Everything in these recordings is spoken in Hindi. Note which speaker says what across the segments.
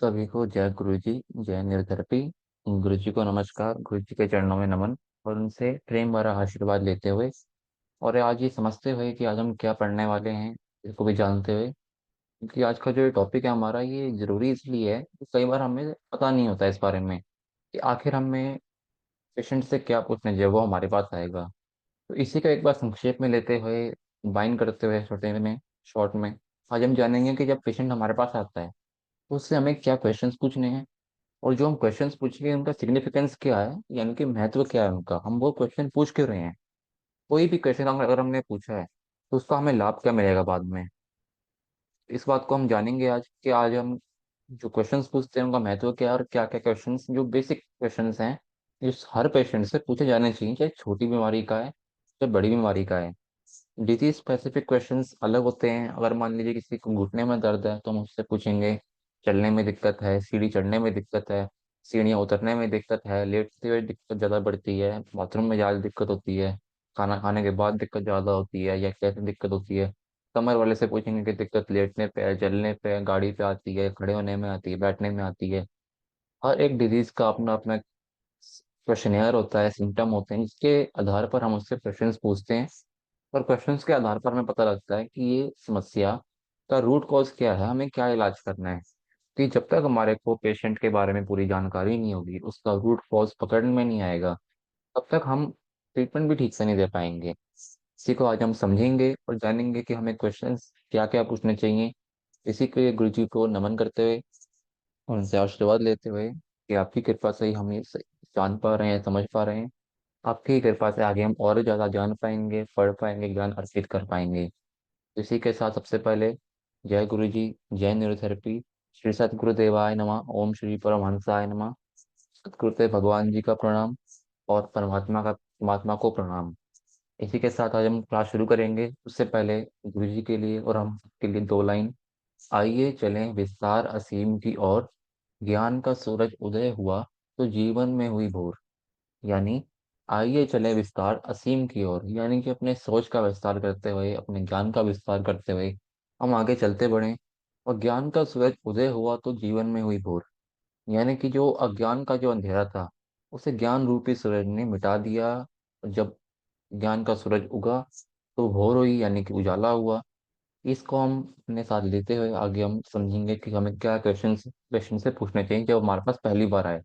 Speaker 1: सभी को जय गुरु जी। जय निर्धरपी। गुरु जी को नमस्कार, गुरु जी के चरणों में नमन। और उनसे प्रेम भरा आशीर्वाद लेते हुए और आज ये समझते हुए कि आज हम क्या पढ़ने वाले हैं, इसको भी जानते हुए, क्योंकि आज का जो टॉपिक है हमारा, ये जरूरी इसलिए है कि कई बार हमें पता नहीं होता इस बारे में कि आखिर हमें पेशेंट से क्या पूछना चाहिए, वो हमारे पास आएगा। तो इसी का एक बार संक्षेप में लेते हुए, बाइंड करते हुए, छोटे में, शॉर्ट में, आज हम जानेंगे कि जब पेशेंट हमारे पास आता है तो उससे हमें क्या क्वेश्चंस पूछने हैं, और जो हम क्वेश्चंस पूछेंगे उनका सिग्निफिकेंस क्या है, यानी कि महत्व क्या है उनका, हम वो क्वेश्चन पूछ क्यों रहे हैं। कोई भी क्वेश्चन अगर हमने पूछा है तो उसका हमें लाभ क्या मिलेगा बाद में। इस बात को हम जानेंगे आज कि आज हम जो क्वेश्चंस पूछते हैं उनका महत्व क्या है, और क्या क्या क्वेश्चंस जो बेसिक क्वेश्चंस हैं जो हर पेशेंट से पूछे जाने चाहिए, चाहे छोटी बीमारी का है चाहे बड़ी बीमारी का है। डिजीज स्पेसिफिक क्वेश्चंस अलग होते हैं। अगर मान लीजिए किसी को घुटने में दर्द है तो हम उससे पूछेंगे, चलने में दिक्कत है, सीढ़ी चढ़ने में दिक्कत है, सीढ़ियाँ उतरने में दिक्कत है, लेटते हुए दिक्कत ज़्यादा बढ़ती है, बाथरूम में ज़्यादा दिक्कत होती है, खाना खाने के बाद दिक्कत ज़्यादा होती है, या कैसे दिक्कत होती है। कमर वाले से पूछेंगे कि दिक्कत लेटने पे है, चलने पे है, गाड़ी पे आती है, खड़े होने में आती है, बैठने में आती है। हर एक डिजीज का अपना अपना क्वेश्चनेयर होता है, सिम्टम होते हैं, जिसके आधार पर हम उससे क्वेश्चंस पूछते हैं। और क्वेश्चंस के आधार पर हमें पता लगता है कि ये समस्या का रूट कॉज क्या है, हमें क्या इलाज करना है। कि जब तक हमारे को पेशेंट के बारे में पूरी जानकारी नहीं होगी, उसका रूट कॉज पकड़ में नहीं आएगा, तब तक हम ट्रीटमेंट भी ठीक से नहीं दे पाएंगे। इसी को आज हम समझेंगे और जानेंगे कि हमें क्वेश्चंस क्या क्या पूछने चाहिए। इसी के लिए गुरु जी को नमन करते हुए और उनसे आशीर्वाद लेते हुए कि आपकी कृपा से ही हम ये जान पा रहे हैं, समझ पा रहे हैं। आपकी कृपा से आगे हम और ज्यादा जान पाएंगे, पढ़ पाएंगे, ज्ञान अर्जित कर पाएंगे। इसी के साथ सबसे पहले जय गुरु जी, जय न्यूरोथेरेपी, श्री सतगुरुदेवाय नमः, ओम श्री परमहंसाय नमः। सतगुरुदेव भगवान जी का प्रणाम और परमात्मा को प्रणाम। इसी के साथ आज हम क्लास शुरू करेंगे। उससे पहले गुरु जी के लिए और हम सबके लिए दो लाइन। आइए चलें विस्तार असीम की ओर, ज्ञान का सूरज उदय हुआ तो जीवन में हुई भोर। यानी आइए चले विस्तार असीम की ओर, यानी कि अपने सोच का विस्तार करते हुए, अपने ज्ञान का विस्तार करते हुए हम आगे चलते बढ़े। और ज्ञान का सूरज उदय हुआ तो जीवन में हुई भोर, यानी कि जो अज्ञान का जो अंधेरा था उसे ज्ञान रूपी सूरज ने मिटा दिया। और जब ज्ञान का सूरज उगा तो भोर हुई, यानी कि उजाला हुआ। इसको हम अपने साथ लेते हुए आगे हम समझेंगे कि हमें क्या क्वेश्चन से पूछने चाहिए जब हमारे पास पहली बार आए।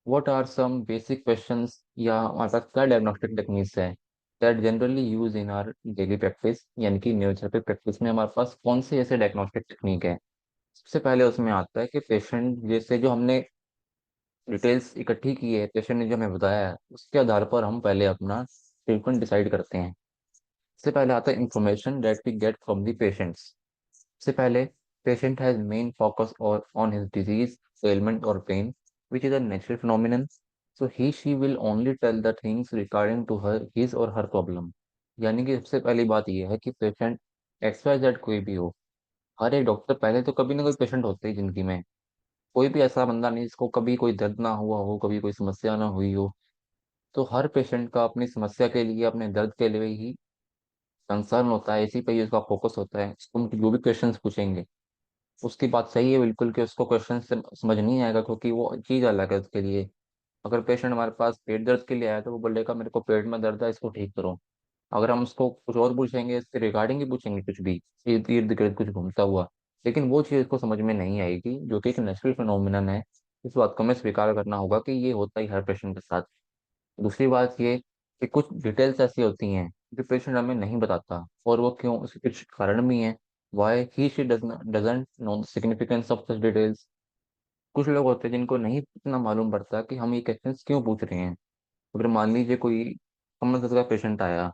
Speaker 1: What are some basic questions, या हमारे पास क्या डायग्नोस्टिक टेक्निक्स है that generally use in our daily practice, यानी कि न्यूरोथेरेपी प्रैक्टिस में हमारे पास कौन से ऐसे डायग्नोस्टिक टेक्निक है। सबसे पहले उसमें आता है कि पेशेंट जैसे जो हमने डिटेल्स इकट्ठी की है, पेशेंट ने जो हमें बताया है, उसके आधार पर हम पहले अपना ट्रीटमेंट डिसाइड करते हैं। सबसे पहले आता है information that we get from the patients. सबसे पहले, पेशेंट हैज मेन फोकस और on his disease, ailment or pain, which is a natural phenomenon. So she will only tell the things regarding to his or her problem. यानी कि सबसे पहली बात यह है कि पेशेंट एक्स वाई जेड कोई भी हो, हर एक डॉक्टर पहले तो कभी ना कोई पेशेंट होते ही जिंदगी में। कोई भी ऐसा बंदा नहीं जिसको कभी कोई दर्द ना हुआ हो, कभी कोई समस्या ना हुई हो। तो हर पेशेंट का अपनी समस्या के लिए, अपने दर्द के लिए ही कंसर्न होता है, इसी पे ही उसका फोकस होता है। उसको हम जो भी क्वेश्चंस पूछेंगे, उसकी बात सही है बिल्कुल कि उसको क्वेश्चन से समझ नहीं आएगा, क्योंकि वो चीज़ अलग है उसके लिए। अगर पेशेंट हमारे पास पेट दर्द के लिए आया तो वो बोलेगा मेरे को पेट में दर्द है, इसको ठीक करो। अगर हम उसको कुछ और पूछेंगे, इसके रिगार्डिंग ही पूछेंगे, कुछ भी इर्द इर्द गिर्द कुछ घूमता हुआ, लेकिन वो चीज़ उसको समझ में नहीं आएगी, जो कि एक नेचुरल फिनोमिनन है। इस बात को हमें स्वीकार करना होगा कि ये होता ही हर पेशेंट के साथ। दूसरी बात ये कि कुछ डिटेल्स ऐसी होती हैं जो पेशेंट हमें नहीं बताता, और वो क्यों, उसके कुछ कारण भी हैं। Why he she doesn't know the significance of such details. कुछ लोग होते हैं जिनको नहीं इतना मालूम पड़ता कि हम ये क्वेश्चन क्यों पूछ रहे हैं। अगर मान लीजिए कोई कमर दर्द का पेशेंट आया,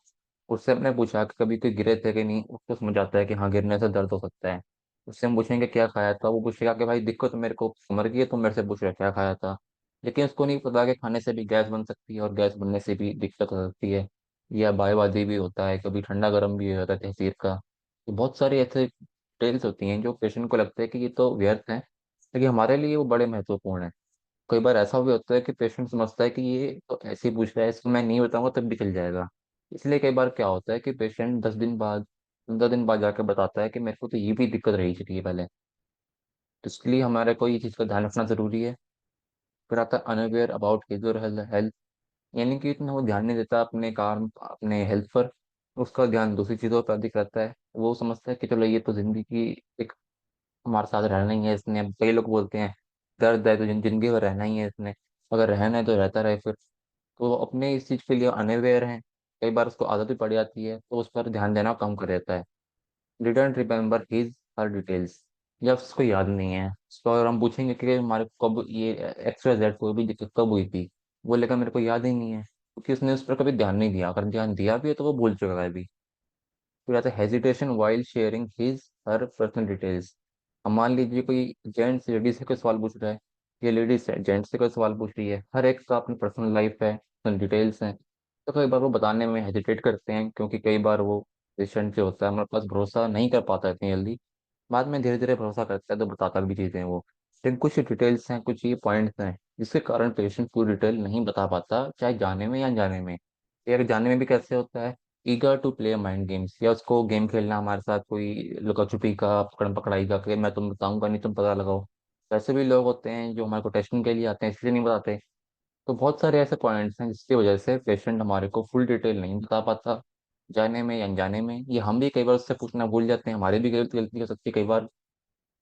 Speaker 1: उससे हमने पूछा कि कभी कोई गिरे थे कि नहीं, उसको समझ आता है कि हाँ गिरने से दर्द हो सकता है। उससे हम पूछेंगे क्या खाया था, वो पूछेगा कि भाई दिक्कत तो मेरे को कमर की है, तो मेरे से पूछ रहे क्या खाया था। लेकिन उसको नहीं पता कि खाने से भी गैस बन सकती है, और गैस बनने से भी दिक्कत हो सकती है, या बायवादी भी होता है, कभी ठंडा गर्म भी होता है तहसीर का। तो बहुत सारी ऐसे डिटेल्स होती हैं जो पेशेंट को लगता है कि ये तो व्यर्थ है, लेकिन हमारे लिए वो बड़े महत्वपूर्ण है। कई बार ऐसा भी होता है कि पेशेंट समझता है कि ये तो ऐसे ही पूछ रहा है, इसको मैं नहीं बताऊंगा तब भी चल जाएगा। इसलिए कई बार क्या होता है कि पेशेंट 10 दिन बाद, 15 दिन बाद जाकर बताता है कि मेरे को तो ये भी दिक्कत रही थी पहले। तो इसलिए हमारे को ये चीज़ का ध्यान रखना ज़रूरी है। फिर आता है अनअवेयर अबाउट हिज और हेल्थ, यानी कि इतना वो ध्यान नहीं देता अपने काम अपने हेल्थ पर, उसका ध्यान दूसरी चीज़ों पर अधिक रहता है। वो समझता है कि चलो ये तो जिंदगी की एक हमारे साथ रहना ही है इसने। अब कई लोग बोलते हैं दर्द है तो जिंदगी भर रहना ही है इसने, अगर रहना है तो रहता रहे फिर। तो वो अपने इस चीज़ के लिए अनअवेयर है, कई बार उसको आदत भी पड़ जाती है तो उस पर ध्यान देना कम कर देता है। Didn't remember his her details, जब उसको याद नहीं है उसको अगर हम पूछेंगे कि हमारे को कब ये एक्स जेड कोई भी दिक्कत कब हुई थी, बोलेगा मेरे को याद ही नहीं है, क्योंकि उसने उस पर कभी ध्यान नहीं दिया। अगर ध्यान दिया भी है तो वो भूल चुका है अभी। फिर आता है hesitation while sharing his her personal details. अब मान लीजिए कोई जेंट्स लेडीज से कोई सवाल पूछ रहा है, ये लेडीज है जेंट्स से कोई सवाल पूछ रही है, हर एक का अपनी पर्सनल लाइफ है, पर्सनल डिटेल्स हैं। तो कई बार वो बताने में हेजिटेट करते हैं, क्योंकि कई बार वो पेशेंट जो होता है हमारे पास भरोसा नहीं कर पाता इतनी जल्दी। बाद में धीरे धीरे भरोसा करता है तो बताता भी चीज़ें हैं वो। लेकिन कुछ डिटेल्स हैं, कुछ ये पॉइंट्स हैं जिसके कारण पेशेंट पूरी डिटेल नहीं बता पाता, चाहे जाने में या अनजाने में। या जाने में भी कैसे होता है, eager to play mind games, या उसको गेम खेलना हमारे साथ, कोई लुका छुपी का पकड़म पकड़ाई का, कि मैं तुम बताऊंगा नहीं तुम पता लगाओ। ऐसे भी लोग होते हैं जो हमारे को टेस्टिंग के लिए आते हैं इसलिए नहीं बताते। तो बहुत सारे ऐसे पॉइंट्स हैं जिसकी वजह से पेशेंट हमारे को फुल डिटेल नहीं बता पाता, जाने में या अनजाने में। ये हम भी कई बार उससे पूछना भूल जाते हैं, हमारी भी गलती गलती हो सकती है कई बार।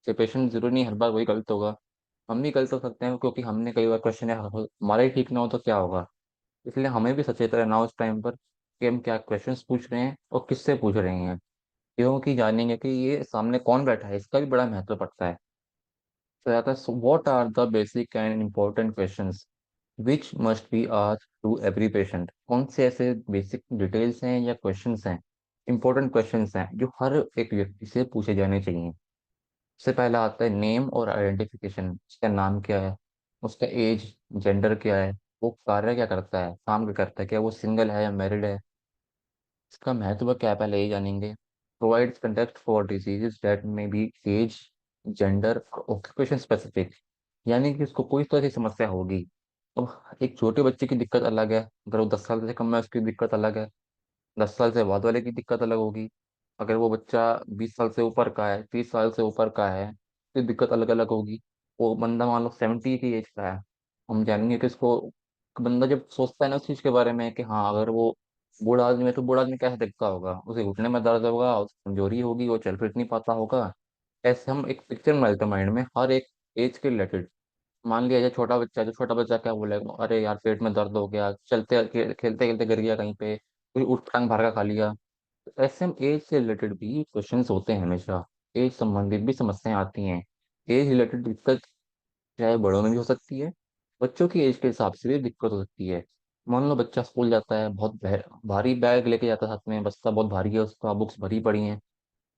Speaker 1: से पेशेंट जरूरी नहीं हर बार वही गलत होगा, हम भी गलत हो सकते हैं, क्योंकि हमने कई बार क्वेश्चन हमारा ही ठीक ना हो तो क्या होगा। इसलिए हमें भी सचेत रहना उस टाइम पर कि हम क्या क्वेश्चंस पूछ रहे हैं और किससे पूछ रहे हैं, क्योंकि जानेंगे कि ये सामने कौन बैठा है इसका भी बड़ा महत्व पड़ता है। तो आता है what are the basic and important questions which must be asked to every patient. कौन से ऐसे बेसिक डिटेल्स हैं या क्वेश्चंस हैं, इंपॉर्टेंट क्वेश्चंस हैं जो हर एक व्यक्ति से पूछे जाने चाहिए। सबसे पहला आता है नेम और आइडेंटिफिकेशन, उसका नाम क्या है, उसका एज, जेंडर क्या है, वो कार्य क्या करता है, काम क्या करता है, क्या वो सिंगल है या मैरिड है, इसका महत्व क्या है पहले ये जानेंगे। Provides contact for diseases that may be age, gender, occupation specific, यानी कि उसको कोई तो ऐसी समस्या होगी। अब एक छोटे बच्चे की दिक्कत अलग है, अगर वो 10 साल से कम है उसकी दिक्कत अलग है, 10 साल से बाद वाले की दिक्कत अलग होगी। अगर वो बच्चा 20 साल से ऊपर का है, 30 साल से ऊपर का है, तो दिक्कत अलग अलग होगी। वो बंदा मान लो 70 की एज का है, हम जानेंगे कि इसको, बंदा जब सोचता है ना उस चीज के बारे में कि हाँ अगर वो बूढ़ा आदमी है तो बूढ़ा आदमी कैसे दिखता होगा, उसे घुटने में दर्द होगा, उसे कमजोरी होगी, वो चल फिर नहीं पाता होगा। ऐसे हम एक पिक्चर बना देते हैं माइंड में हर एक एज के रिलेटेड। मान लिया जो छोटा बच्चा है, जो छोटा बच्चा क्या बोलेगा, अरे यार पेट में दर्द हो गया, चलते खेलते खेलते गिर गया कहीं पे, कोई उठ पटांग बाहर का खा लिया। तो ऐसे में एज से रिलेटेड भी क्वेश्चंस होते हैं हमेशा, एज संबंधित भी समस्याएं आती हैं। एज रिलेटेड दिक्कत चाहे बड़ों में भी हो सकती है, बच्चों की एज के हिसाब से भी दिक्कत हो सकती है। मान लो बच्चा स्कूल जाता है, बहुत भारी बैग लेके जाता है, साथ में बस्ता बहुत भारी है उसका, बुक्स भरी पड़ी हैं,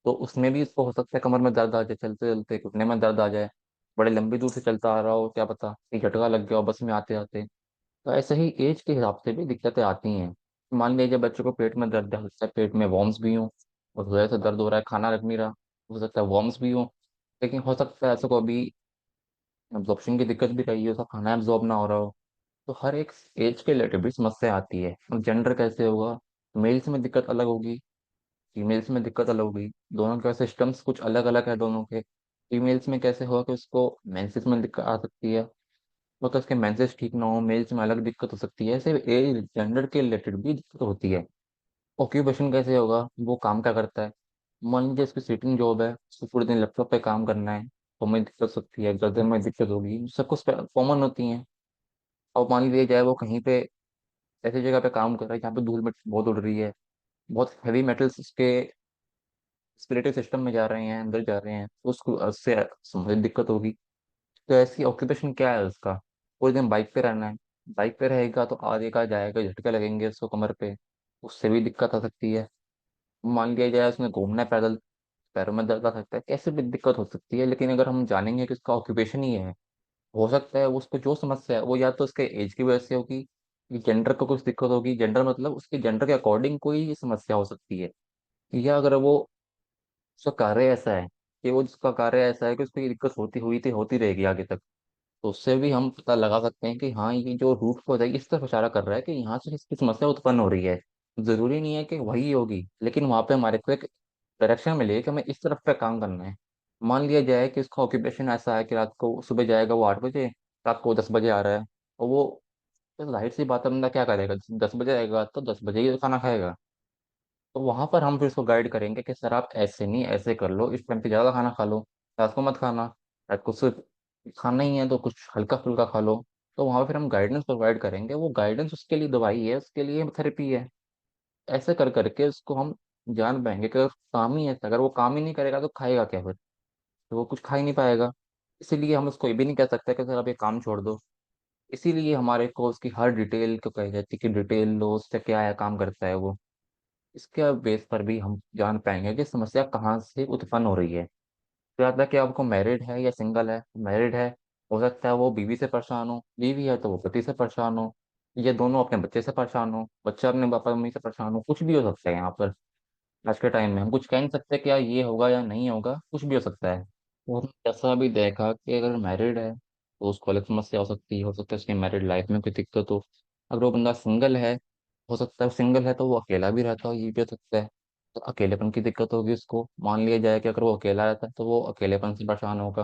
Speaker 1: तो उसमें भी उसको हो सकता है कमर में दर्द आ जाए, चलते चलते घुटने में दर्द आ जाए, बड़े लंबी दूर से चलता आ रहा हो, क्या पता कहीं झटका लग गया हो बस में आते आते। तो ऐसे ही एज के हिसाब से भी दिक्कतें आती हैं। मान लीजिए बच्चों को पेट में दर्द है, हो सकता है पेट में वॉर्म्स भी हो, और वजह से दर्द हो रहा है, खाना रख नहीं रहा, हो सकता है वॉर्म्स भी हो। लेकिन हो सकता है ऐसे को अभी एब्जॉर्प्शन की दिक्कत भी रही हो, उसका खाना एब्जॉर्ब ना हो रहा हो। तो हर एक एज के रिलेटेड भी समस्या आती है। अब जेंडर कैसे होगा, मेल्स में दिक्कत अलग होगी, फीमेल्स में दिक्कत अलग होगी, दोनों के सिस्टम्स कुछ अलग अलग है दोनों के। फीमेल्स में कैसे होगा कि उसको मेंसेस में दिक्कत आ सकती है, मतलब उसके मेंसेस ठीक ना हो, मेल्स में अलग दिक्कत हो सकती है। ऐसे एज जेंडर के रिलेटेड भी दिक्कत होती है। ऑक्यूपेशन कैसे होगा, वो काम क्या करता है। मान लीजिए उसकी सिटिंग जॉब है, उसको पूरे दिन लैपटॉप पे काम करना है, तो में दिक्कत हो सकती है, गर्दन में दिक्कत होगी, सब कुछ कॉमन होती हैं। और मान लीजिए जाए वो कहीं पे ऐसी जगह पे काम कर रहा है जहाँ पे धूल मिट्टी बहुत उड़ रही है, बहुत हैवी मेटल्स उसके स्पिरेटिव सिस्टम में जा रहे हैं, अंदर जा रहे हैं, तो उसको उससे संबंधित दिक्कत होगी। तो ऐसी ऑक्यूपेशन क्या है उसका, पूरे दिन बाइक पे रहना है, बाइक पे रहेगा तो आगे का जाएगा, झटके लगेंगे उसको कमर पे, उससे भी दिक्कत आ सकती है। मान लिया जाए उसने घूमना है पैदल, पैरों में दर्द आ सकता है, कैसे भी दिक्कत हो सकती है। लेकिन अगर हम जानेंगे कि उसका ऑक्यूपेशन ही है, हो सकता है उसको जो समस्या है वो या तो उसके एज की वजह से होगी, जेंडर को कुछ दिक्कत होगी, जेंडर मतलब उसके जेंडर के अकॉर्डिंग कोई समस्या हो सकती है, या अगर वो उसका कार्य ऐसा है कि वो जिसका कार्य ऐसा है कि उसको ये दिक्कत होती हुई थी होती रहेगी आगे तक, तो उससे भी हम पता लगा सकते हैं कि हाँ ये जो रूट कॉज है इस तरफ इशारा कर रहा है कि यहाँ से इसकी समस्या उत्पन्न हो रही है। जरूरी नहीं है कि वही होगी, लेकिन वहां पे हमारे को एक डायरेक्शन मिलेगी कि हमें इस तरफ पे काम करना है। मान लिया जाए कि उसका ऑक्यूपेशन ऐसा है कि रात को सुबह जाएगा वो 8 बजे, रात को 10 बजे आ रहा है, और वो, तो जाहिर सी बात है बंदा क्या करेगा, 10 बजे आएगा तो 10 बजे ही खाना खाएगा। तो वहां पर हम फिर उसको गाइड करेंगे कि सर आप ऐसे नहीं, ऐसे कर लो, इस टाइम पे ज्यादा खाना खा लो, रात को मत खाना, रात को सिर्फ खाना ही है तो कुछ हल्का फुल्का खा लो। तो वहां पर फिर हम गाइडेंस प्रोवाइड करेंगे, वो गाइडेंस उसके लिए दवाई है, उसके लिए थेरेपी है। ऐसे कर करके उसको हम जान पाएंगे कि अगर काम ही है, अगर वो काम ही नहीं करेगा तो खाएगा क्या फिर, तो वो कुछ खा ही नहीं पाएगा। इसीलिए हम उसको ये भी नहीं कह सकते कि सर आप ये काम छोड़ दो। इसीलिए हमारे को उसकी हर डिटेल को कही जाती है कि डिटेल लो, उससे क्या है, काम करता है वो। इसके बेस पर भी हम जान पाएंगे कि समस्या कहाँ से उत्पन्न हो रही है। तो याद है कि आपको मैरिड है या सिंगल है, मैरिड है, हो सकता है वो बीवी से परेशान हो, बीवी है तो वो पति से परेशान हो, या दोनों अपने बच्चे से परेशान हो, बच्चा अपने पापा मम्मी से परेशान हो, कुछ भी हो सकता है यहाँ पर। आज के टाइम में हम कुछ कह नहीं सकते क्या ये होगा या नहीं होगा, कुछ भी हो सकता है। तो हमने ऐसा भी देखा कि अगर मैरिड है तो उसको अलग समस्या हो सकता है उसकी मैरिड लाइफ में कोई दिक्कत हो। अगर वो बंदा सिंगल है, हो सकता है सिंगल है तो वो अकेला भी रहता हो, ये भी हो सकता है। तो अकेलेपन की दिक्कत होगी उसको, मान लिया जाए कि अगर वो अकेला रहता है तो वो अकेलेपन से परेशान होगा।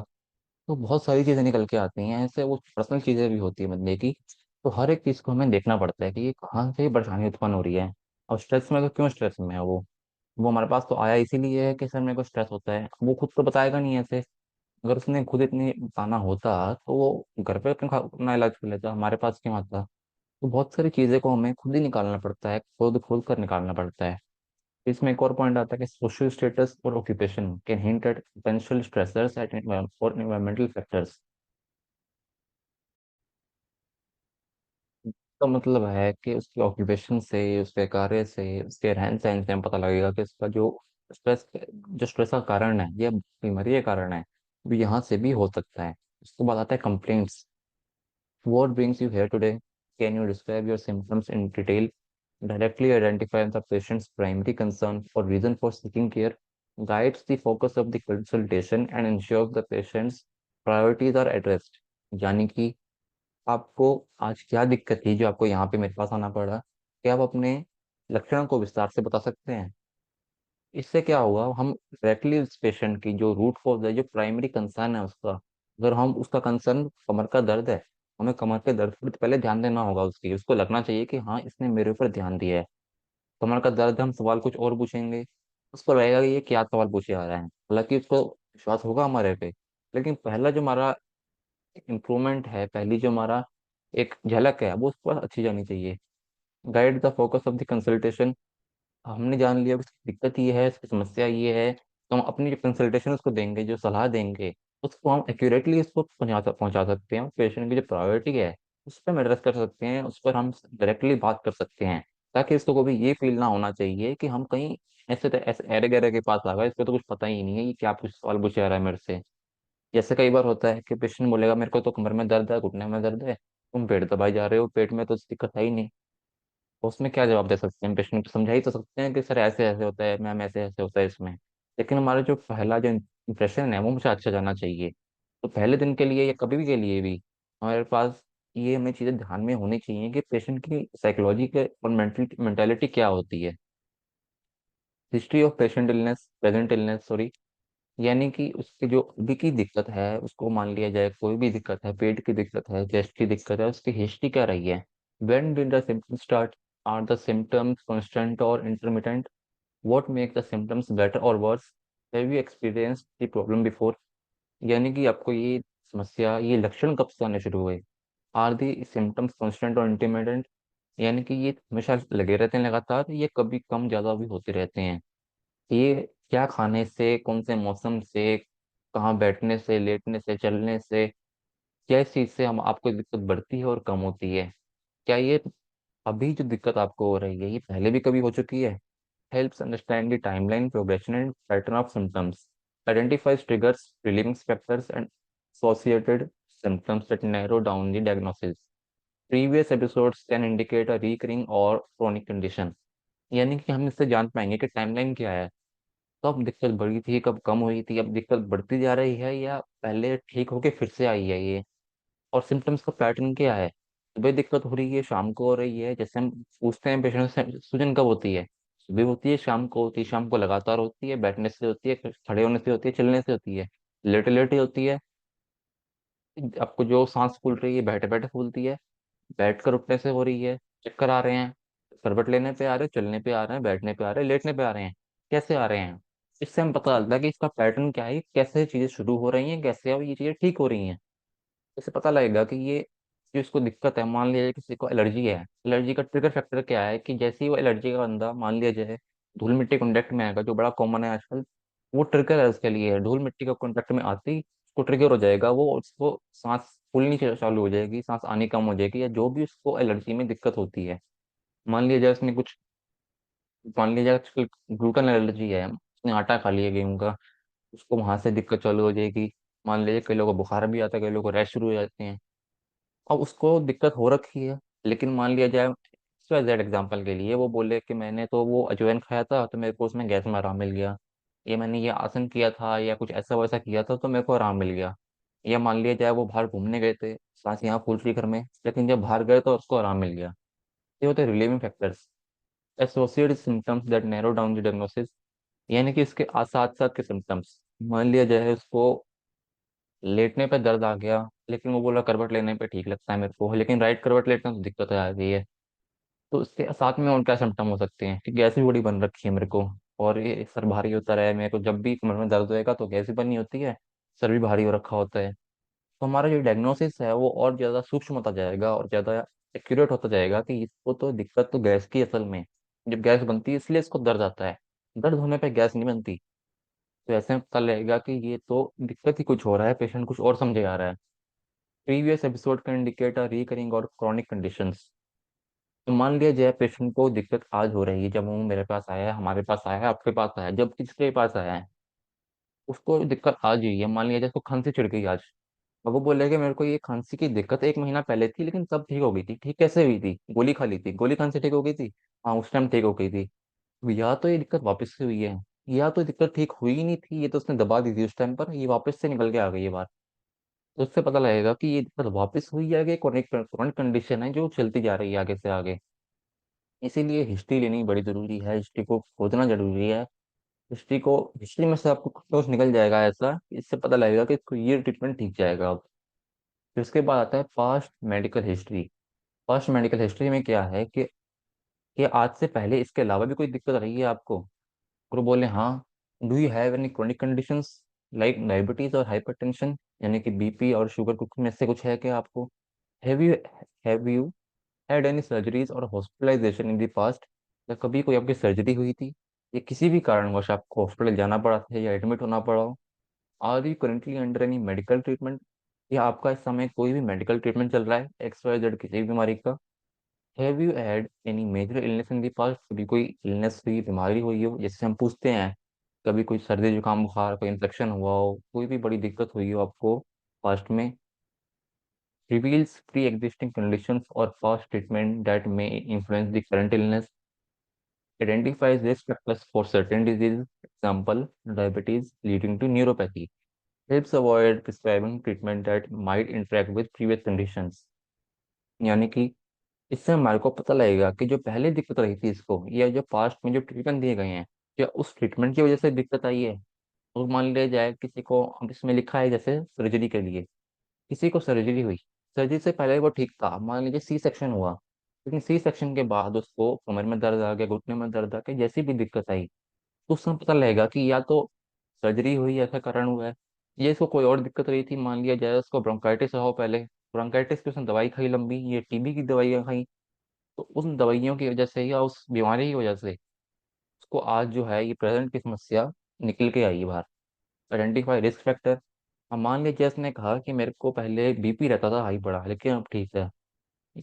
Speaker 1: तो बहुत सारी चीजें निकल के आती हैं ऐसे, वो पर्सनल चीजें भी होती है बंदे की। तो हर एक चीज को हमें देखना पड़ता है कि ये कहाँ से परेशानी उत्पन्न हो रही है, और स्ट्रेस में तो क्यों स्ट्रेस में है वो हमारे पास तो आया इसीलिए है कि सर मेरे को स्ट्रेस होता है। वो खुद तो बताएगा नहीं ऐसे। अगर उसने खुद इतनी बताना होता तो वो घर पे अपना इलाज कर लेता, हमारे पास क्यों आता। तो बहुत सारी चीजें को हमें खुद ही निकालना पड़ता है, खुद खोल कर निकालना पड़ता है। इसमें एक और पॉइंट आता है कि सोशल स्टेटस और occupation can hint at potential stressors at और एनवायरमेंटल फैक्टर्स। तो मतलब है कि उसके ऑक्यूपेशन से, उसके कार्य से, उसके रहन सहन से हमें पता लगेगा कि उसका जो स्ट्रेस का कारण है, ये बीमारी का कारण है, वो यहाँ से भी हो सकता है। उसके बाद आता है complaints. What brings you here today? Can you describe your symptoms in detail? Directly identify the patient's primary concern or reason for seeking care, guides the focus of the consultation and ensures the patient's priorities are addressed। यानी कि आपको आज क्या दिक्कत थी जो आपको यहाँ पे मेरे पास आना पड़ा, क्या आप अपने लक्षणों को विस्तार से बता सकते हैं। इससे क्या होगा, हम डायरेक्टली उस पेशेंट की जो रूट कॉज है, जो प्राइमरी कंसर्न है उसका, अगर हम उसका कंसर्न कमर का दर्द है, हमें कमर के दर्द पर पहले ध्यान देना होगा, उसकी उसको लगना चाहिए कि हाँ इसने मेरे ऊपर ध्यान दिया है। कमर का दर्द है, हम सवाल कुछ और पूछेंगे, उसको लगेगा कि ये क्या सवाल पूछे आ रहा है, हालांकि उसको विश्वास होगा हमारे पे। लेकिन पहला जो हमारा इम्प्रूवमेंट है, पहली जो हमारा एक झलक है, वो उस पर अच्छी जानी चाहिए। Guide the focus of the consultation. हमने जान लिया कि उसकी दिक्कत ये है, उसकी समस्या ये है, तो हम अपनी जो कंसल्टेशन उसको देंगे, जो सलाह देंगे, उसको हम एक्यूरेटली उसको पहुंचा सकते हैं। पेशेंट की जो प्रायोरिटी है उस पर हम एड्रेस कर सकते हैं, उस पर हम डायरेक्टली बात कर सकते हैं, ताकि इसको कभी ये फील ना होना चाहिए कि हम कहीं ऐसे एरे गैरे के पास आ गए, इसको तो कुछ पता ही नहीं है, ये क्या कुछ सवाल पूछा जा रहा है मेरे से। जैसे कई बार होता है कि पेशेंट बोलेगा मेरे को तो कमर में दर्द है, घुटने में दर्द है, तुम पेट दबाई जा रहे हो, पेट में तो दिक्कत है ही नहीं। तो उसमें क्या जवाब दे सकते हैं, पेशेंट को समझा ही तो सकते हैं कि सर ऐसे ऐसे होता है मैम, ऐसे ऐसे होता है इसमें। लेकिन हमारा जो पहला जो इंप्रेशन है वो मुझे अच्छा जाना चाहिए। तो पहले दिन के लिए या कभी भी के लिए भी हमारे पास ये हमें चीज़ें ध्यान में होनी चाहिए कि पेशेंट की साइकोलॉजी के और मेंटेलिटी क्या होती है। History of patient illness, present illness sorry, यानी कि उसकी जो अभी की दिक्कत है, उसको मान लिया जाए कोई भी दिक्कत है, पेट की दिक्कत है, चेस्ट की दिक्कत है, उसकी हिस्ट्री क्या रही है। When did the symptoms start, are the symptoms constant or intermittent, what make the symptoms better or worse, have you experienced the problem before. यानी कि आपको ये समस्या, ये लक्षण कब से आने शुरू हुए। Are the symptoms constant or intermittent, यानी कि ये हमेशा लगे रहते हैं लगातार, ये कभी कम ज्यादा भी होते रहते हैं। ये क्या खाने से, कौन से मौसम से, कहाँ बैठने से, लेटने से, चलने से, क्या इस चीज से हम आपको दिक्कत बढ़ती है और कम होती है। क्या ये अभी जो दिक्कत आपको हो रही है ये पहले भी कभी हो चुकी है। Helps understand the timeline, progression and pattern of symptoms, identifies triggers, relieving factors and associated symptoms that narrow down the diagnosis. Previous episodes can indicate a recurring or chronic condition। यानी कि हम इससे जान पाएंगे कि टाइमलाइन क्या है, कब दिक्कत बढ़ी थी, कब कम हुई थी, अब दिक्कत बढ़ती जा रही है, या पहले ठीक होके फिर से आई है ये। और सिम्टम्स का पैटर्न क्या है, सुबह दिक्कत हो रही है, शाम को हो रही है, जैसे हम पूछते हैं पेशेंट से सूजन कब होती है, सुबह होती है, शाम को होती है, शाम को लगातार होती है, बैठने से होती है, खड़े होने से होती है, चलने से होती है। लेटे लेटे होती है, आपको जो सांस फूल रही है बैठे बैठे फूलती है, बैठ कर उठने से हो रही है, चक्कर आ रहे हैं, करवट लेने पे आ रहे हैं, चलने पे आ रहे हैं, बैठने पे आ रहे हैं, लेटने पे आ रहे हैं, कैसे आ रहे हैं। इससे हम पता चलता है कि इसका पैटर्न क्या है, कैसे चीजें शुरू हो रही हैं, कैसे अब ये चीजें ठीक हो रही हैं। इससे पता लगेगा कि ये जो इसको दिक्कत है, मान लिया जाए किसी को एलर्जी है, एलर्जी का ट्रिगर फैक्टर क्या है, कि जैसे ही वो एलर्जी का बंदा मान लिया जाए धूल मिट्टी कॉन्टेक्ट में आएगा, जो बड़ा कॉमन है आजकल, वो ट्रिगर है उसके लिए, धूल मिट्टी का कॉन्टेक्ट में आते ही उसको ट्रिगर हो जाएगा, वो उसको सांस फूलनी चालू हो जाएगी, सांस आनी कम हो जाएगी, या जो भी उसको एलर्जी में दिक्कत होती है। मान लिया जाए उसने कुछ, मान लिया जाए आजकल ग्लूटेन एलर्जी है, उसने आटा खा लिया गेहूं का, उसको वहां से दिक्कत चालू हो जाएगी। मान लीजिए कई लोगों को बुखार भी आता है, कई लोगों को रैश शुरू हो जाते हैं। अब उसको दिक्कत हो रखी है, लेकिन मान लिया जाए जेड एग्जाम्पल के लिए वो बोले कि मैंने तो वो अजवाइन खाया था तो मेरे को उसमें गैस में आराम मिल गया, या मैंने ये आसन किया था या कुछ ऐसा वैसा किया था तो मेरे को आराम मिल गया। या मान लिया जाए वो बाहर घूमने गए थे, सांस यहाँ फूल रही घर में, लेकिन जब बाहर गए तो उसको आराम मिल गया। ये होते हैं relieving factors, associated symptoms that narrow down the diagnosis. यानी कि इसके साथ साथ के सिम्टम्स, मान लिया जाए उसको लेटने पे दर्द आ गया, लेकिन वो बोला करवट लेने पे ठीक लगता है मेरे को, लेकिन राइट करवट लेटने में तो दिक्कत आ गई है। तो उसके साथ में और क्या सिम्टम हो सकते हैं कि गैस भी बड़ी बन रखी है मेरे को, और ये सर भारी होता रहा है मेरे को, जब भी कमर में दर्द होएगा तो गैस भी बनी होती है, सर भी भारी हो रखा होता है। तो हमारा जो डायग्नोसिस है वो और ज़्यादा सूक्ष्म होता जाएगा और ज़्यादा एक्यूरेट होता जाएगा कि इसको तो दिक्कत तो गैस की असल में, जब गैस बनती है इसलिए इसको दर्द आता है, दर्द होने पे गैस नहीं बनती। तो ऐसे में पता लगेगा कि ये तो दिक्कत ही कुछ हो रहा है, पेशेंट कुछ और समझे आ रहा है। प्रीवियस एपिसोड का इंडिकेट रिकरिंग और क्रॉनिक कंडीशंस। तो मान लिया जाए पेशेंट को दिक्कत आज हो रही है, जब वो मेरे पास आया है, हमारे पास आया है, आपके पास आया है, जब किसके पास आया है, उसको दिक्कत आज हुई है, मान लिया जाए उसको खांसी चिढ़ गई आज, अब वो बोलेगा मेरे को ये खांसी की दिक्कत 1 महीना पहले थी लेकिन तब ठीक हो गई थी, ठीक कैसे हुई थी, गोली खा ली थी, गोली खांसी ठीक हो गई थी, हाँ उस टाइम ठीक हो गई थी। या तो ये दिक्कत वापस से हुई है, या तो दिक्कत ठीक हुई ही नहीं थी, ये तो उसने दबा दी थी उस टाइम पर, ये वापस से निकल के आ गई है बात। तो उससे पता लगेगा कि ये दिक्कत वापस हुई है कि क्रोनिक क्रोनिक कंडीशन है जो चलती जा रही है आगे से आगे। इसीलिए हिस्ट्री लेनी बड़ी जरूरी है, हिस्ट्री को खोजना जरूरी है। हिस्ट्री में से आपको कुछ ना कुछ निकल जाएगा ऐसा, इससे पता लगेगा कि इसको ये ट्रीटमेंट ठीक जाएगा अब। फिर उसके बाद आता है past medical history. Past medical history में क्या है कि आज से पहले इसके अलावा भी कोई दिक्कत रही है आपको, और वो बोले हाँ, do you have any chronic conditions like diabetes और हाइपरटेंशन, यानी कि बीपी और शुगर कुछ में से कुछ है क्या आपको। Have you had any surgeries और हॉस्पिटलाइजेशन इन द पास्ट, या कभी कोई आपकी सर्जरी हुई थी, या किसी भी कारणवश आपको हॉस्पिटल जाना पड़ा था या एडमिट होना पड़ा हो। Are you currently under any medical treatment, या आपका इस समय कोई भी मेडिकल ट्रीटमेंट चल रहा है एक्स वाई जेड किसी भी बीमारी का। Have you had any major illness in the past, कभी कोई इलनेस हुई, बीमारी हुई हो, जैसे हम पूछते हैं कभी कोई सर्दी जुकाम बुखार कोई इन्फेक्शन हुआ हो, कोई भी बड़ी दिक्कत हुई हो आपको पास्ट में। रिवील्स प्री एग्जिस्टिंग कंडीशंस और past treatment that may influence the current illness. Identifies risk factors for certain diseases, example, diabetes leading to neuropathy. Helps avoid prescribing treatment that might interact with previous conditions. यानी कि इससे हमारे को पता लगेगा कि जो पहले दिक्कत रही थी इसको, या जो पास्ट में जो ट्रीटमेंट दिए गए हैं, क्या उस ट्रीटमेंट की वजह से दिक्कत आई है। तो मान लिया जाए किसी को, अब इसमें लिखा है जैसे सर्जरी के लिए, किसी को सर्जरी हुई, सर्जरी से पहले वो ठीक था, मान लीजिए सी सेक्शन हुआ, लेकिन सी सेक्शन के बाद उसको कमर में दर्द आ गया, घुटने में दर्द आ गया, जैसी भी दिक्कत आई, तो उसमें पता लगेगा कि या तो सर्जरी हुई ऐसा कारण हुआ है, या इसको कोई और दिक्कत रही थी, मान लिया जाए उसको ब्रोंकाइटिस हो पहले, ब्रोंकाइटिस की उसने दवाई खाई लंबी, ये टीबी की दवाइयाँ खाई, तो उन दवाइयों की वजह से या उस बीमारी की वजह से उसको आज जो है ये प्रेजेंट की समस्या निकल के आई है बाहर। Identify risk factor. अब मान लीजिए उसने कहा कि मेरे को पहले बीपी रहता था हाई बड़ा लेकिन अब ठीक है,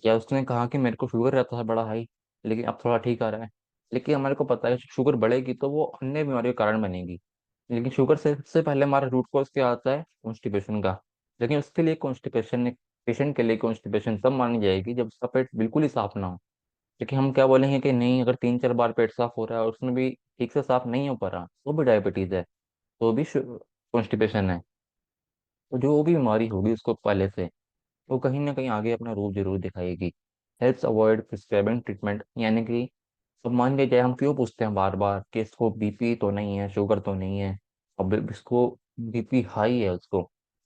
Speaker 1: या उसने कहा कि मेरे को शुगर रहता था बड़ा हाई लेकिन अब थोड़ा ठीक आ रहा है। लेकिन हमारे को पता है शुगर बढ़ेगी तो वो अन्य बीमारियों के कारण बनेगी, लेकिन शुगर से पहले हमारा रूट कॉज क्या आता है, कॉन्स्टिपेशन का। लेकिन उसके लिए कॉन्स्टिपेशन, पेशेंट के लिए कॉन्स्टिपेशन तब मानी जाएगी जब उसका पेट बिल्कुल ही साफ ना हो। लेकिन हम क्या बोलेंगे कि नहीं, अगर 3-4 बार पेट साफ हो रहा है और उसमें भी ठीक से साफ नहीं हो पा रहा तो भी डायबिटीज है, तो भी कॉन्स्टिपेशन है। तो जो भी बीमारी होगी उसको पहले से, वो कहीं ना कहीं आगे अपना रूप जरूर दिखाएगी। हेल्प्स अवॉइड प्रिस्क्राइबिंग ट्रीटमेंट, यानी कि अब मान लीजिए हम क्यों पूछते हैं बार बार कि इसको बीपी तो नहीं है, शुगर तो नहीं है, अब इसको बीपी हाई है उसको,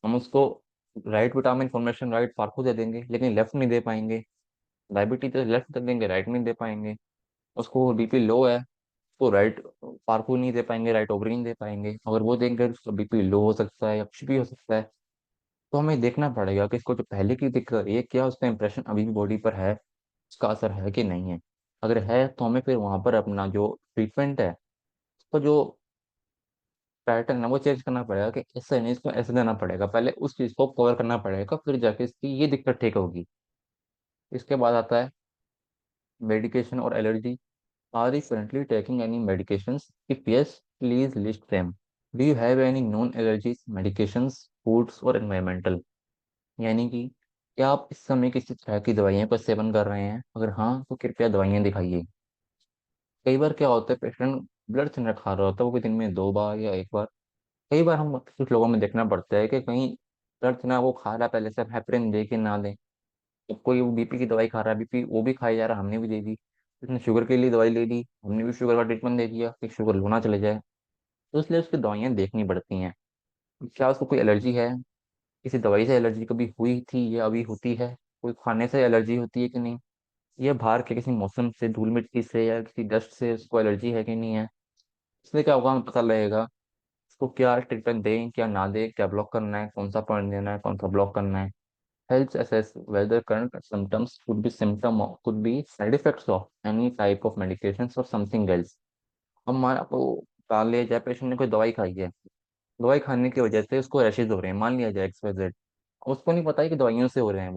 Speaker 1: हम उसको राइट विटामिन फॉर्मेशन राइट फार्को दे देंगे लेकिन लेफ्ट नहीं दे पाएंगे। डायबिटीज तो लेफ्ट दे देंगे, राइट नहीं दे पाएंगे। उसको बीपी लो है तो राइट फार्को नहीं दे पाएंगे, राइट ओवरी नहीं दे पाएंगे। अगर वो देंगे तो उसका बीपी लो हो सकता है या कुछ भी हो सकता है। तो हमें देखना पड़ेगा कि इसको जो पहले की दिक्कत है क्या उसका इंप्रेशन अभी भी बॉडी पर है, उसका असर है कि नहीं है। अगर है तो हमें फिर वहां पर अपना जो ट्रीटमेंट है उसको जो पैटर्न है वो चेंज करना पड़ेगा कि ऐसा नहीं, इसको ऐसे देना पड़ेगा, पहले उस चीज को कवर करना पड़ेगा फिर जाके इसकी ये दिक्कत ठीक होगी। इसके बाद आता है मेडिकेशन और allergy. Are you currently taking any medications? If yes, please list them. Do you have any known allergies, medications, foods or environmental? यानी कि क्या आप इस समय किसी तरह की दवाइयों का सेवन कर रहे हैं? अगर हाँ तो कृपया दवाइयाँ दिखाइए। कई बार क्या होता है, पेशेंट ब्लड थिनर खा रहा होता है, वो भी दिन में 2 बार या 1 बार। कई बार हम कुछ लोगों में देखना पड़ता है कि कहीं ब्लड थिनर वो खा रहा है पहले से, हम हेपरिन दे के ना दें। तो कोई वो बीपी की दवाई खा रहा है, बीपी वो भी खाई जा रहा है, हमने भी दे दी। उसने शुगर के लिए दवाई ले ली, हमने भी शुगर का ट्रीटमेंट दे दिया कि शुगर लो ना चले जाए। तो इसलिए उसकी दवाइयाँ देखनी पड़ती हैं। क्या उसको कोई एलर्जी है, किसी दवाई से एलर्जी कभी हुई थी या अभी होती है, कोई खाने से एलर्जी होती है कि नहीं, या बाहर के किसी मौसम से, धूल मिट्टी से या किसी डस्ट से उसको एलर्जी है कि नहीं है। इसलिए क्या होगा, हमें पता लगेगा उसको क्या ट्रीटमेंट दें क्या ना दें, क्या ब्लॉक करना है, कौन सा पॉइंट देना है, कौन सा ब्लॉक करना है। Helps assess whether current symptoms could be side effects of any type of medications or something else। अब मान आपको मान लिया जाए पेशेंट ने कोई दवाई खाई है, दवाई खाने की वजह से उसको रैशेज हो रहे हैं, मान लिया जाए XYZ। उसको नहीं पता है कि दवाइयों से हो रहे हैं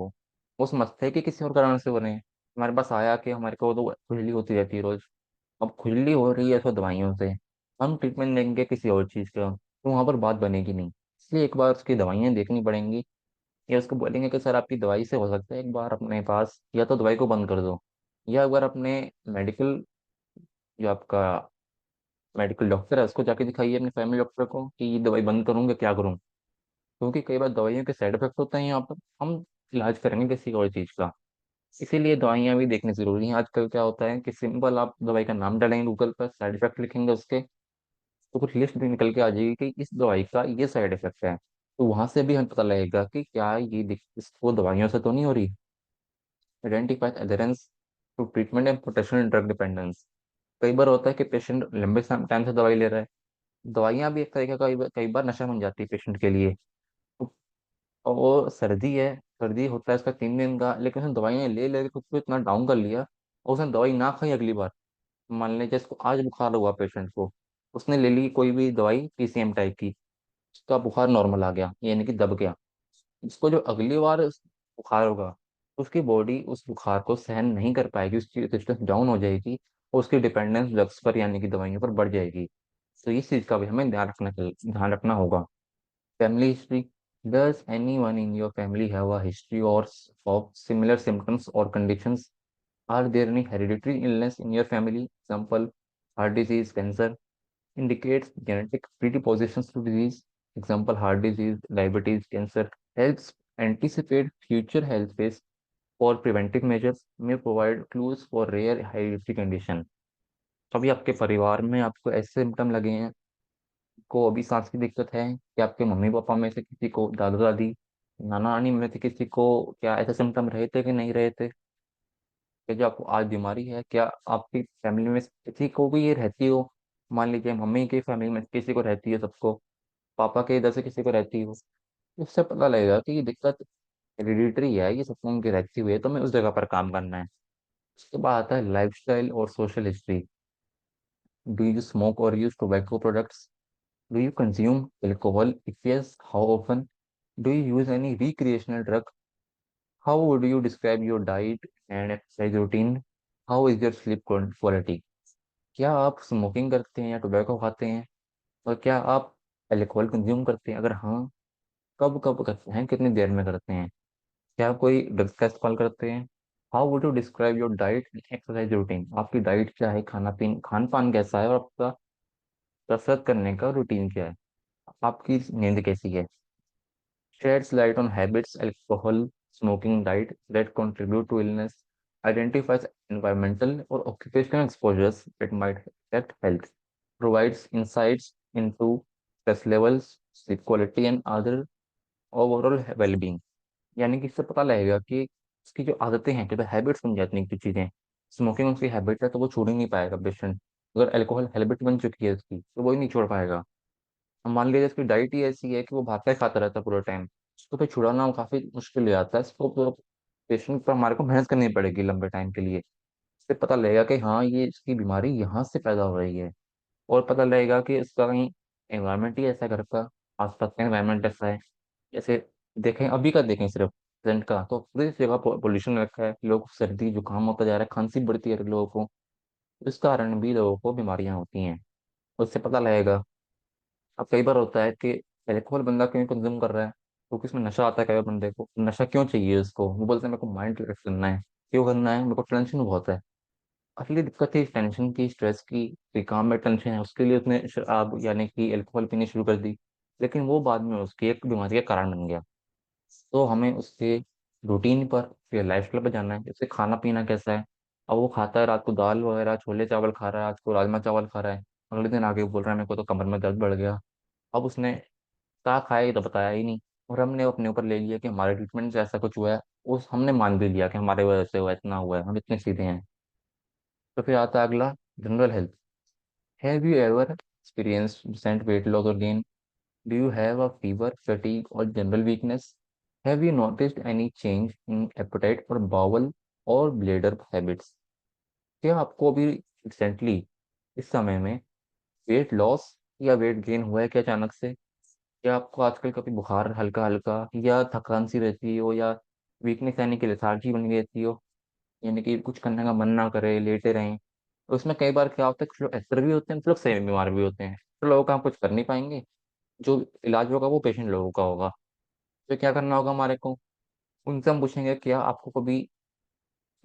Speaker 1: वो समझते हैं कि किसी और कारण से हो रहे हैं। हमारे पास आया कि हमारे को तो खुजली होती रहती है रोज, अब खुजली हो रही है तो दवाइयों से, हम ट्रीटमेंट देंगे किसी और चीज़ का तो वहां पर बात बनेगी नहीं। इसलिए एक बार उसकी दवाइयाँ देखनी पड़ेंगी, या उसको बोलेंगे कि सर आपकी दवाई से हो सकता है एक बार अपने पास या तो दवाई को बंद कर दो, या एक बार अपने मेडिकल जो आपका मेडिकल डॉक्टर है उसको जाके दिखाइए, अपने फैमिली डॉक्टर को कि ये दवाई बंद करूँ क्या करूँ। क्योंकि कई बार दवाइयों के साइड इफेक्ट होते हैं यहाँ पर, हम इलाज करेंगे किसी और चीज़ का। इसीलिए दवाइयाँ भी देखनी जरूरी है। आजकल क्या होता है कि सिंपल आप दवाई का नाम डालेंगे गूगल पर, साइड इफेक्ट लिखेंगे उसके, तो कुछ लिस्ट भी निकल के आ जाएगी कि इस दवाई का ये साइड इफेक्ट है। तो वहां से भी हमें पता लगेगा कि क्या ये इसको दवाइयों से तो नहीं हो रही। Identify adherence to treatment and potential drug dependence. कई बार होता है कि पेशेंट लंबे टाइम से दवाई ले रहा है, दवाइयाँ भी एक तरीके का कई बार नशा बन जाती है पेशेंट के लिए। तो और वो सर्दी है, सर्दी होता है इसका 3 दिन का, लेकिन उसने दवाइयाँ ले ले खुद को इतना डाउन कर लिया और उसने दवाई ना खाई अगली बार। मान लीजिए इसको आज बुखार हुआ पेशेंट को, उसने ले ली कोई भी दवाई PCM टाइप की, उसका बुखार नॉर्मल आ गया यानी कि दब गया। उसको जो अगली बार बुखार होगा उसकी बॉडी उस बुखार को सहन नहीं कर पाएगी, उसकी रेजिस्टेंस डाउन हो जाएगी और उसकी डिपेंडेंस ड्रग्स पर यानी कि दवाइयों पर बढ़ जाएगी। तो इस चीज़ का भी हमें ध्यान रखना होगा। Family history. Does anyone in your family have a history और ऑफ सिमिलर सिम्टम्स और conditions? Are there any hereditary illness in your family, example heart disease, cancer? Indicates genetic predispositions to disease, example heart disease, diabetes, cancer. Helps anticipate future health risks for preventive measures, may provide clues for rare hereditary condition। अभी आपके परिवार में आपको ऐसे सिम्टम लगे हैं, को अभी सांस की दिक्कत है, कि आपके मम्मी पापा में से किसी को, दादा दादी, नाना नानी में से किसी को क्या ऐसे सिम्टम रहे थे कि नहीं रहे थे, कि जो आपको आज बीमारी है, क्या आपकी फैमिली में से किसी को भी ये रहती हो। मान लीजिए मम्मी की फैमिली में किसी को रहती है, सबको, पापा के इधर से किसी को रहती हो, उससे पता लगेगा कि ये दिक्कत हेरिडिटरी है, ये सबको उनकी रहती हुई है, तो हमें उस जगह पर काम करना है। उसके बाद आता है लाइफस्टाइल और social history. Do you smoke or use tobacco products? Do you consume alcohol? If yes, how often? Do you use any recreational drug? How would you describe your diet and exercise routine? How is your sleep quality? क्या आप स्मोकिंग करते हैं या टोबैको खाते हैं, और क्या आप अल्कोहल कंज्यूम करते हैं, अगर हाँ कब कब करते हैं, कितनी देर में करते हैं? क्या कोई ड्रग्स का इस्तेमाल करते हैं? How would you describe your diet and exercise routine? आपकी डाइट क्या है, खान पान कैसा है, और आपका कसरत करने का रूटीन क्या है? आपकी नींद कैसी है? Sheds light on habits, alcohol, smoking, diet that contribute to illness, identifies environmental or occupational exposures that might affect health, provides insights into stress levels, sleep quality and other overall wellbeing. यानी कि इससे पता लगेगा कि उसकी जो आदतें हैं, जो हैबिट्स बन जाती हैं, कुछ चीज़ें, स्मोकिंग उसकी हैबिट है तो वो छोड़ ही नहीं पाएगा पेशेंट। अगर अल्कोहल हैबिट बन चुकी है उसकी तो वो ही नहीं छोड़ पाएगा। अब मान लीजिए इसकी डाइट ही ऐसी है कि वो भागता ही खाता रहता है पूरा टाइम, उसको फिर छुड़ाना काफी मुश्किल हो जाता है। इसको तो पेशेंट पर हमारे को मेहनत करनी पड़ेगी लंबे टाइम के लिए। इससे पता लगेगा कि हाँ ये इसकी बीमारी यहाँ से पैदा हो रही है। और पता लगेगा कि इसका कहीं एनवायरमेंट ही ऐसा है घर का, आसपास का एनवायरमेंट ऐसा है। जैसे देखें अभी का, देखें सिर्फ प्रेजेंट का, तो पूरी जगह पोल्यूशन रखा है, लोग सर्दी जुकाम होता जा रहा है, खांसी बढ़ती है लोगों को। इस कारण भी लोगों को बीमारियां होती हैं। उससे पता लगेगा। अब कई बार होता है कि अल्कोहल बंदा क्यों कंज्यूम कर रहा है, क्योंकि उसमें नशा आता है। कई बार बंदे को नशा क्यों चाहिए, उसको वो बोलते हैं मेरे को माइंड रिलैक्स करना है। क्यों करना है, मेरे को टेंशन बहुत है। असली दिक्कत है इस टेंशन की, स्ट्रेस की, कि काम में टेंशन है, उसके लिए उसने शराब यानी कि अल्कोहल पीनी शुरू कर दी। लेकिन वो बाद में उसकी एक बीमारी का कारण बन गया। तो हमें उसके रूटीन पर, फिर लाइफ स्टाइल पर जाना है, जैसे खाना पीना कैसा है। अब वो खाता है रात को दाल वगैरह छोले चावल खा रहा है, आज को राजमा चावल खा रहा है, अगले दिन आगे बोल रहा है मेरे को तो कमर में दर्द बढ़ गया। अब उसने कहा खाया, ये तो बताया ही नहीं। और हमने अपने ऊपर ले लिया कि हमारे ट्रीटमेंट से ऐसा कुछ हुआ है। उस हमने मान भी लिया कि हमारे वजह से हुआ, इतना हुआ है, हम इतने सीधे हैं। तो फिर आता है अगला, general health. Have you ever experience recent weight loss or gain? Do you have a fever, fatigue or general weakness? Have you noticed any change in appetite or bowel or bladder habits? क्या आपको अभी रिसेंटली, इस समय में, वेट लॉस या वेट गेन हुआ है क्या अचानक से? या आपको आजकल कभी बुखार हल्का हल्का, या थकान सी रहती हो, या वीकनेस यानी कि लेथार्जी बन गई रहती हो, यानी कि कुछ करने का मन ना करे, लेटे रहें? तो उसमें कई बार क्या होता है, कुछ लोग ऐसे भी होते हैं, कुछ लोग सही में बीमार भी होते हैं। तो लोगों का हम कुछ कर नहीं पाएंगे, जो इलाज होगा वो पेशेंट लोगों का होगा। तो क्या करना होगा हमारे को, उनसे हम पूछेंगे क्या आपको कभी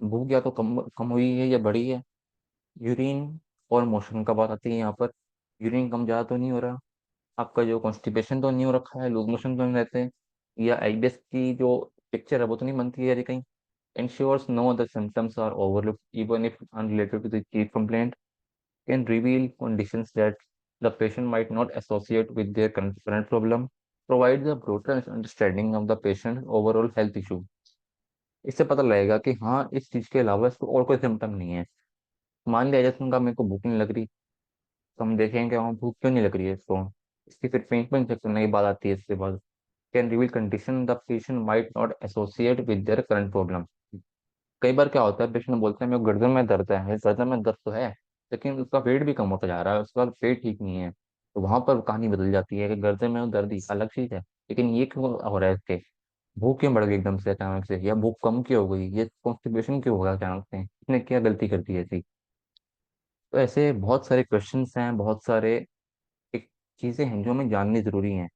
Speaker 1: भूख या तो कम कम हुई है या बढ़ी है? यूरिन और मोशन का बात आती है यहाँ पर। यूरिन कम ज़्यादा तो नहीं हो रहा? आपका जो कॉन्स्टिपेशन तो नहीं हो रखा है, लूज मोशन तो नहीं रहते हैं? या आईबीएस की जो पिक्चर है वो तो नहीं बनती है यदि कहीं? ensures no other symptoms are overlooked even if unrelated to the chief complaint, can reveal conditions that the patient might not associate with their current problem, provides a broader understanding of the patient's overall health issue। इससे पता लगेगा कि हाँ इस चीज के अलावा इसको और कोई सिम्टम नहीं है। मान लिया जैसे उनका मेरे को भूख नहीं लग रही, तो हम देखेंगे वहाँ भूख क्यों नहीं लग रही है इसको। इसकी फिर पेट में चेक करने की बात आती है इसके बाद। Can reveal condition the patient might not associate with their current problem. कई बार क्या होता है, पेशेंट बोलते हैं मेरे को गर्दन में दर्द है, मेरे गर्दन में दर्द तो है, लेकिन उसका वेट भी कम होता जा रहा है, उसका पेट ठीक नहीं है। तो वहां पर कहानी बदल जाती है कि गर्दन में दर्द ही अलग चीज है, लेकिन ये क्यों हो रहा है इसके? भूख क्यों बढ़ गई एकदम से अचानक से, या भूख कम क्यों हो गई, ये कॉन्स्टिपेशन क्यों होगा अचानक से, इसने क्या गलती कर दी ऐसी? तो ऐसे बहुत सारे क्वेश्चंस हैं, बहुत सारे एक चीजें हैं जो हमें जाननी जरूरी हैं।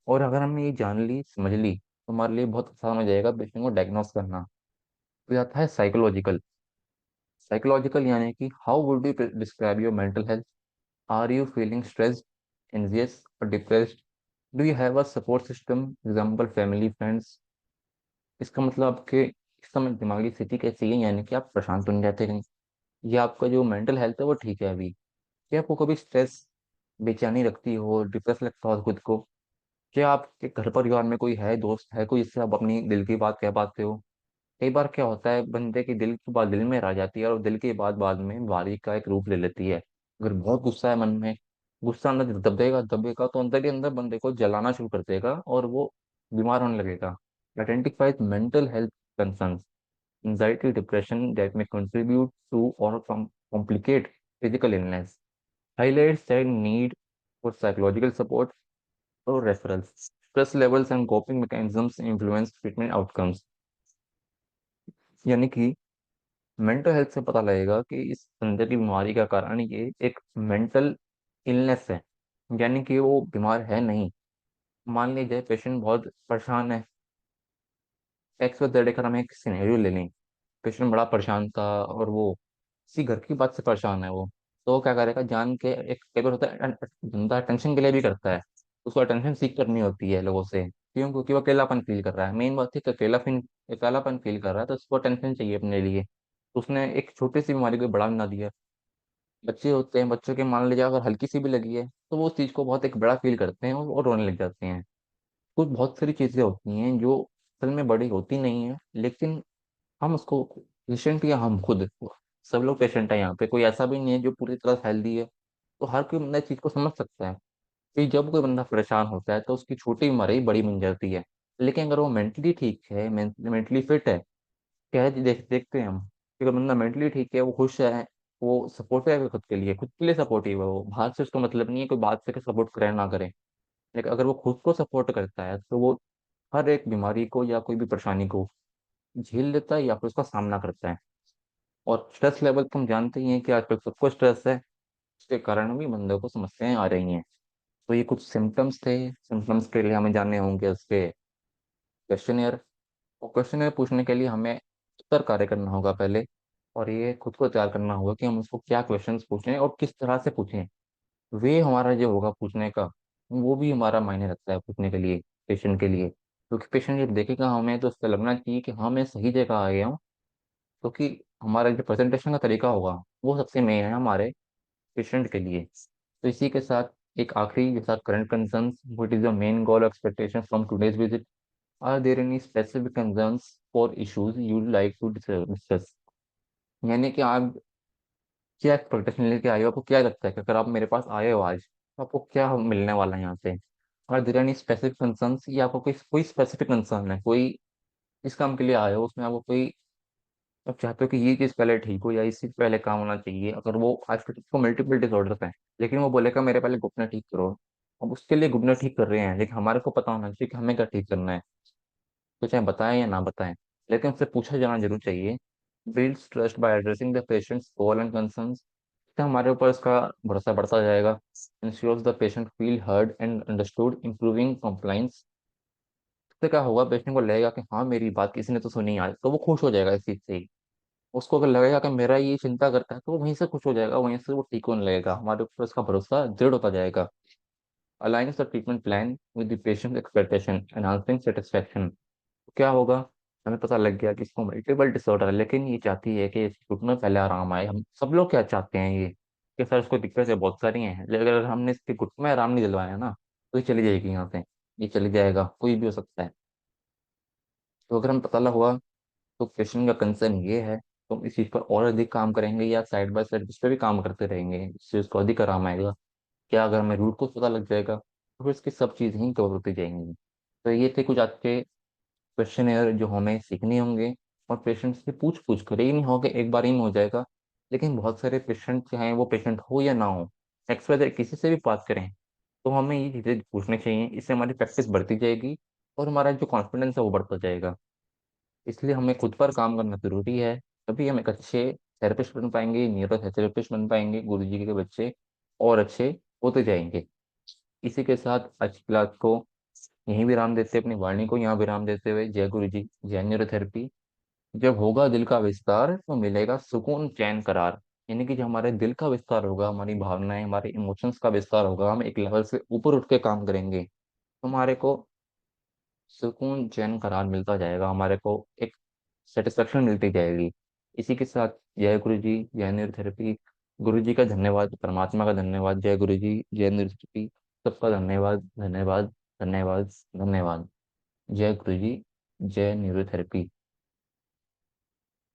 Speaker 1: और अगर हमने ये जान ली, समझ ली, तो हमारे लिए बहुत आसान हो जाएगा पेशेंट को डायग्नोस करना। फिर आता है साइकोलॉजिकल। साइकोलॉजिकल यानी कि how would you describe your mental health? Are you feeling stressed, anxious or depressed? Do you have a support system, example family, friends? इसका मतलब आपके इस समय दिमागी स्थिति कैसी है, यानी कि आप परेशान तो नहीं रहते कहीं, या आपका जो मेंटल हेल्थ है वो ठीक है अभी? क्या आपको कभी स्ट्रेस, बेचैनी रखती हो, डिप्रेस लगता हो खुद को? क्या आपके घर परिवार में कोई है, दोस्त है कोई, जिससे आप अपनी दिल की बात कह पाते हो? कई बार क्या होता है, बंदे की दिल की बात दिल में रह जाती है, और दिल की बात बाद में बीमारी का एक रूप ले लेती है। अगर बहुत गुस्सा है मन में, गुस्सा अंदर दबेगा दबेगा तो अंदर ही अंदर बंदे को जलाना शुरू कर देगा और वो बीमार होने लगेगा। Identifies mental health concerns, anxiety, depression that में कंट्रीब्यूट टू और complicate physical illness, highlights the need for psychological support or referrals, stress levels and coping mechanisms influence treatment outcomes। यानी कि मेंटल हेल्थ से पता लगेगा कि इस बंदे की बीमारी का कारण ये एक मेंटल इलनेस है, यानी कि वो बीमार है नहीं। मान लीजिए पेशेंट बहुत परेशान है, एक्स वाई जेड का हम एक सिनेरियो ले लें। पेशेंट बड़ा परेशान था और वो किसी घर की बात से परेशान है वो, तो वो क्या करेगा जान के, एक कई बार होता है बंदा अटेंशन के लिए भी करता है, उसको अटेंशन सीख करनी होती है लोगों से। क्यों? क्योंकि वो अकेलापन फील कर रहा है, मेन बात है कि अकेलापन फील कर रहा है, तो उसको अटेंशन चाहिए अपने लिए। तो उसने एक छोटी सी बीमारी को बड़ा बना दिया। बच्चे होते हैं, बच्चों के मान लीजिए अगर हल्की सी भी लगी है तो वो उस चीज़ को बहुत एक बड़ा फील करते हैं और रोने लग जाते हैं। कुछ बहुत सारी चीज़ें होती हैं जो असल में बड़ी होती नहीं है, लेकिन हम उसको, पेशेंट या हम खुद, सब लोग पेशेंट है यहाँ पे, कोई ऐसा भी नहीं है जो पूरी तरह हेल्दी है। तो हर कोई बंदा इस चीज़ को समझ सकता है कि जब कोई बंदा परेशान होता है तो उसकी छोटी उम्र ही बड़ी बन जाती है। लेकिन अगर वो मेंटली ठीक है, मेंटली फिट है, क्या है, देखते हैं हम कि अगर बंदा मेंटली ठीक है, वो खुश है, वो सपोर्टिव है, खुद के लिए सपोर्टिव है, वो बाहर से उसको मतलब नहीं है कोई बात से सपोर्ट करे ना करे। लेकिन अगर वो खुद को सपोर्ट करता है तो वो हर एक बीमारी को या कोई भी परेशानी को झेल लेता है या फिर उसका सामना करता है। और स्ट्रेस लेवल तो हम जानते ही हैं कि आजकल सबको स्ट्रेस है, उसके कारण भी बंदों को समस्याएं आ रही हैं। तो ये कुछ सिम्टम्स थे। सिम्टम्स के लिए हमें जानने होंगे उसके क्वेश्चनियर, और क्वेश्चनियर पूछने के लिए हमें उत्तर कार्य करना होगा पहले। और ये खुद को तैयार करना होगा कि हम उसको क्या क्वेश्चंस पूछें और किस तरह से पूछें। वे हमारा जो होगा पूछने का, वो भी हमारा मायने रखता है पूछने के लिए, पेशेंट के लिए। क्योंकि पेशेंट जब देखेगा हमें तो उससे लगना चाहिए कि हाँ मैं सही जगह आ गया हूँ। क्योंकि हमारा जो प्रेजेंटेशन का तरीका होगा वो सबसे मेन है हमारे पेशेंट के लिए। तो इसी के साथ एक आखिरी के साथ, current concerns, what is the main goal expectation from today's visit, are there any specific concerns for issues you like to discuss. यानी कि आप क्या एक्सपेक्टेशन लेके आए हो, आपको क्या लगता है कि अगर आप मेरे पास आए हो आज तो आपको क्या मिलने वाला है यहाँ से। और देयर एनी स्पेसिफिक कंसर्न्स, या आपको कोई कोई स्पेसिफिक कंसर्न है, कोई इस काम के लिए आए हो उसमें आपको कोई, आप चाहते हो कि ये चीज़ पहले ठीक हो या इस चीज़ पहले काम होना चाहिए। अगर वो आज के को मल्टीपल डिसऑर्डर्स हैं, लेकिन वो बोलेगा मेरे पहले घुटना ठीक करो, अब उसके लिए घुटना ठीक कर रहे हैं, लेकिन हमारे को पता होना चाहिए कि हमें क्या ठीक करना है। तो चाहे बताएं या ना बताएं, लेकिन उससे पूछा जाना जरूर चाहिए। Builds trust by addressing the patients call and concerns, तो हमारे ऊपर इसका भरोसा बढ़ता जाएगा। Ensures the patient feel heard and understood, improving compliance. इससे क्या होगा, पेशेंट को लगेगा कि हाँ मेरी बात किसी ने तो सुनी आज, तो वो खुश हो जाएगा इस चीज से ही। उसको अगर लगेगा कि मेरा ये चिंता करता है तो वो वहीं से खुश हो जाएगा, वहीं से वो ठीक होने लगेगा, हमारे ऊपर उसका भरोसा दृढ़ होता जाएगा। Aligns the treatment plan with the patient expectation, enhancing satisfaction. क्या होगा, हमें पता लग गया कि इसको मल्टीपल डिसऑर्डर है, लेकिन ये चाहती है कि इसके घुटनों में पहले आराम आए। हम सब लोग क्या चाहते हैं ये, कि सर इसको दिक्कत है बहुत सारी हैं, लेकिन अगर हमने इसके घुटनों में आराम नहीं दिलवाया ना तो ये चली जाएगी यहाँ से। ये चली जाएगा, कोई भी हो सकता है। तो अगर हम पता लगा तो पेशेंट का कंसर्न ये है, तो हम इस चीज़ पर और अधिक काम करेंगे या साइड बाय साइड इस पर भी काम करते रहेंगे, इससे उसको अधिक आराम आएगा। क्या अगर हमें रूट को पता लग जाएगा तो फिर इसकी सब चीज़ ही कवर होती जाएंगी। तो ये थे कुछ आज के क्वेश्चन जो हमें सीखने होंगे। और पेशेंट से पूछ पूछ कर, ये नहीं होगा एक बार ही में हो जाएगा, लेकिन बहुत सारे पेशेंट चाहे वो पेशेंट हो या ना हो, एक्सवाइजेड किसी से भी बात करें तो हमें ये चीज़ें पूछनी चाहिए। इससे हमारी प्रैक्टिस बढ़ती जाएगी और हमारा जो कॉन्फिडेंस है वो बढ़ता जाएगा। इसलिए हमें खुद पर काम करना जरूरी है, तभी हम एक अच्छे थेरेपिस्ट बन पाएंगे, न्यूरो थेरेपिस्ट बन पाएंगे, गुरु जी के बच्चे और अच्छे होते जाएंगे। इसी के साथ आज की क्लास को यहीं विराम देते, अपनी वाणी को यहाँ विराम देते हुए, जय गुरु जी, जय न्यूरोथेरेपी। जब होगा दिल का विस्तार तो मिलेगा सुकून चैन करार। यानी कि जब हमारे दिल का विस्तार होगा, हमारी भावनाएं, हमारे इमोशंस का विस्तार होगा, हम एक लेवल से ऊपर उठ के काम करेंगे तो हमारे को सुकून चैन करार मिलता जाएगा, हमारे को एक सेटिस्फेक्शन मिलती जाएगी। इसी के साथ जय गुरु जी, जय न्यूरोथेरेपी। गुरु जी का धन्यवाद, परमात्मा का धन्यवाद, जय गुरु जी, जय न्यूरोथेरेपी। सबका धन्यवाद, धन्यवाद, धन्यवाद, धन्यवाद। जय गुरु जी, जय न्यूरोथेरेपी।